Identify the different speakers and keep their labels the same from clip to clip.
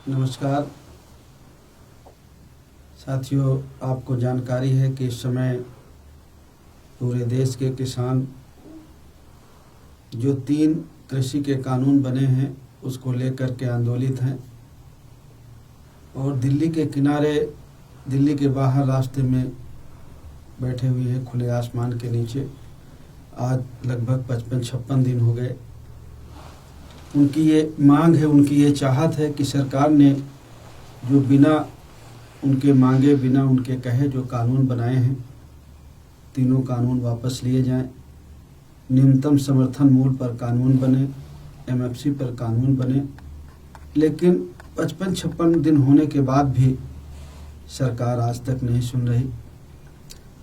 Speaker 1: नमस्कार साथियों, आपको जानकारी है कि इस समय पूरे देश के किसान जो 3 कृषि के कानून बने हैं उसको लेकर के आंदोलित हैं और दिल्ली के किनारे, दिल्ली के बाहर रास्ते में बैठे हुए हैं खुले आसमान के नीचे। आज लगभग 55-56 दिन हो गए। उनकी ये मांग है, उनकी ये चाहत है कि सरकार ने जो बिना उनके मांगे, बिना उनके कहे जो कानून बनाए हैं, तीनों कानून वापस लिए जाएं। न्यूनतम समर्थन मूल्य पर कानून बने, एमएफसी पर कानून बने। लेकिन 55-56 दिन होने के बाद भी सरकार आज तक नहीं सुन रही।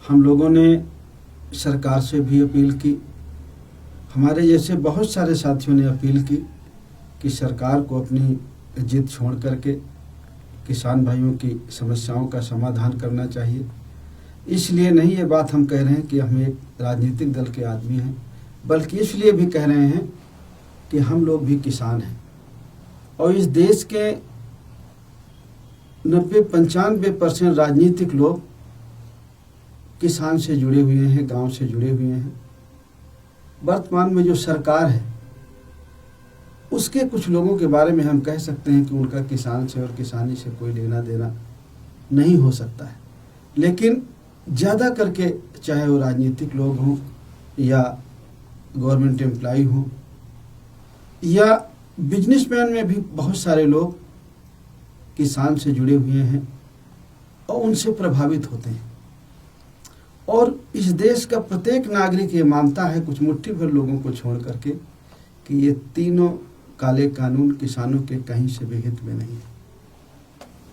Speaker 1: हम लोगों ने सरकार से भी अपील की, हमारे जैसे बहुत सारे साथियों ने अपील की कि सरकार को अपनी जिद छोड़ करके किसान भाइयों की समस्याओं का समाधान करना चाहिए। इसलिए नहीं ये बात हम कह रहे हैं कि हम एक राजनीतिक दल के आदमी हैं, बल्कि इसलिए भी कह रहे हैं कि हम लोग भी किसान हैं और इस देश के 90-95% राजनीतिक लोग किसान से जुड़े हुए हैं, गांव से जुड़े हुए हैं। वर्तमान में जो सरकार है उसके कुछ लोगों के बारे में हम कह सकते हैं कि उनका किसान से और किसानी से कोई लेना देना नहीं हो सकता है। लेकिन ज़्यादा करके चाहे वो राजनीतिक लोग हों या गवर्नमेंट एम्प्लॉय हों या बिजनेसमैन में भी बहुत सारे लोग किसान से जुड़े हुए हैं और उनसे प्रभावित होते हैं। और इस देश का प्रत्येक नागरिक ये मानता है, कुछ मुट्ठी भर लोगों को छोड़ करके, कि ये तीनों काले कानून किसानों के कहीं से भी हित में नहीं है।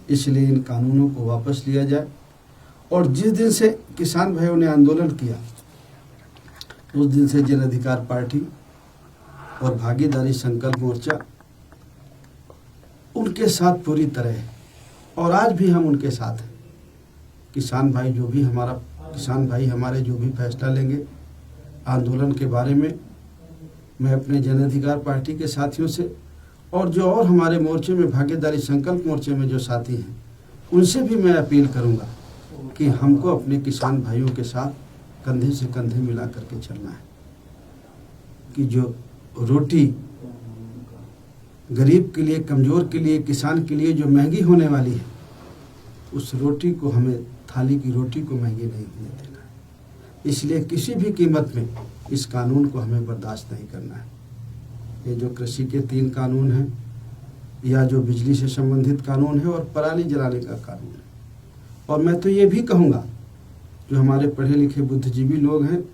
Speaker 1: इसलिए इन कानूनों को वापस लिया जाए। और जिस दिन से किसान भाइयों ने आंदोलन किया उस दिन से जन अधिकार पार्टी और भागीदारी संकल्प मोर्चा उनके साथ पूरी तरह है और आज भी हम उनके साथ हैं। किसान भाई हमारे जो भी फैसला लेंगे आंदोलन के बारे में, मैं अपने जन अधिकार पार्टी के साथियों से और जो और हमारे मोर्चे में, भागीदारी संकल्प मोर्चे में जो साथी हैं, उनसे भी मैं अपील करूंगा कि हमको अपने किसान भाइयों के साथ कंधे से कंधे मिला करके चलना है। कि जो रोटी गरीब के लिए, कमज़ोर के लिए, किसान के लिए जो महंगी होने वाली है, उस रोटी को हमें, थाली की रोटी को महंगी नहीं होने देना है। इसलिए किसी भी कीमत में इस कानून को हमें बर्दाश्त नहीं करना है। ये जो कृषि के 3 कानून हैं या जो बिजली से संबंधित कानून है और पराली जलाने का कानून है। और मैं तो ये भी कहूँगा, जो हमारे पढ़े लिखे बुद्धिजीवी लोग हैं,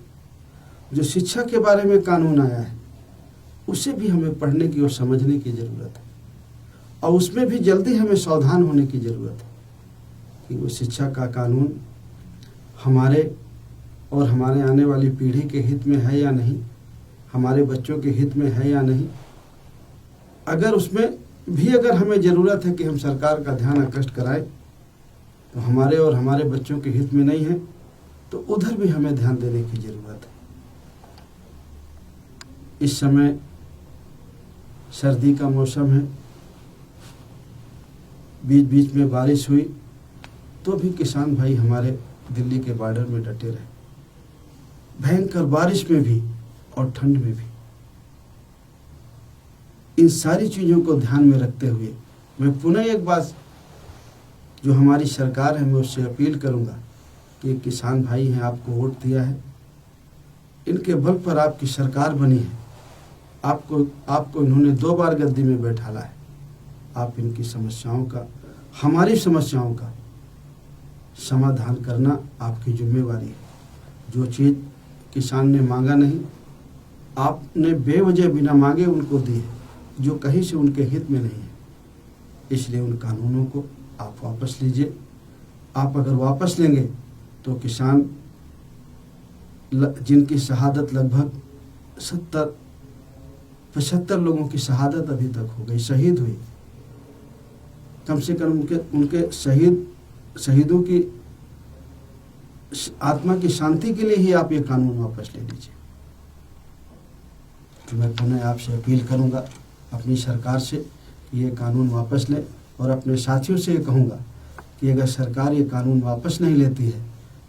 Speaker 1: जो शिक्षा के बारे में कानून आया है, उसे भी हमें पढ़ने की और समझने की ज़रूरत है और उसमें भी जल्दी हमें सावधान होने की ज़रूरत है कि वो शिक्षा का कानून हमारे और हमारे आने वाली पीढ़ी के हित में है या नहीं, हमारे बच्चों के हित में है या नहीं। अगर उसमें भी अगर हमें ज़रूरत है कि हम सरकार का ध्यान आकृष्ट कराएं तो हमारे और हमारे बच्चों के हित में नहीं है, तो उधर भी हमें ध्यान देने की ज़रूरत है। इस समय सर्दी का मौसम है, बीच बीच में बारिश हुई, तो भी किसान भाई हमारे दिल्ली के बॉर्डर में डटे रहे, भयंकर बारिश में भी और ठंड में भी। इन सारी चीज़ों को ध्यान में रखते हुए मैं पुनः एक बात जो हमारी सरकार है, मैं उससे अपील करूंगा कि किसान भाई हैं, आपको वोट दिया है, इनके बल पर आपकी सरकार बनी है, आपको इन्होंने 2 बार गद्दी में बैठाला है। आप इनकी समस्याओं का, हमारी समस्याओं का समाधान करना आपकी जिम्मेवारी है। जो चीज़ किसान ने मांगा नहीं, आपने बेवजह बिना मांगे उनको दी है, जो कहीं से उनके हित में नहीं है। इसलिए उन कानूनों को आप वापस लीजिए। आप अगर वापस लेंगे तो किसान जिनकी शहादत लगभग 70-75 लोगों की शहादत अभी तक हो गई, शहीद हुई, कम से कम उनके शहीदों की आत्मा की शांति के लिए ही आप ये कानून वापस ले लीजिए। तो मैं पुनः आपसे अपील करूंगा अपनी सरकार से कि ये कानून वापस लें और अपने साथियों से ये कहूँगा कि अगर सरकार ये कानून वापस नहीं लेती है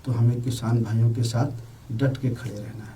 Speaker 1: तो हमें किसान भाइयों के साथ डट के खड़े रहना है।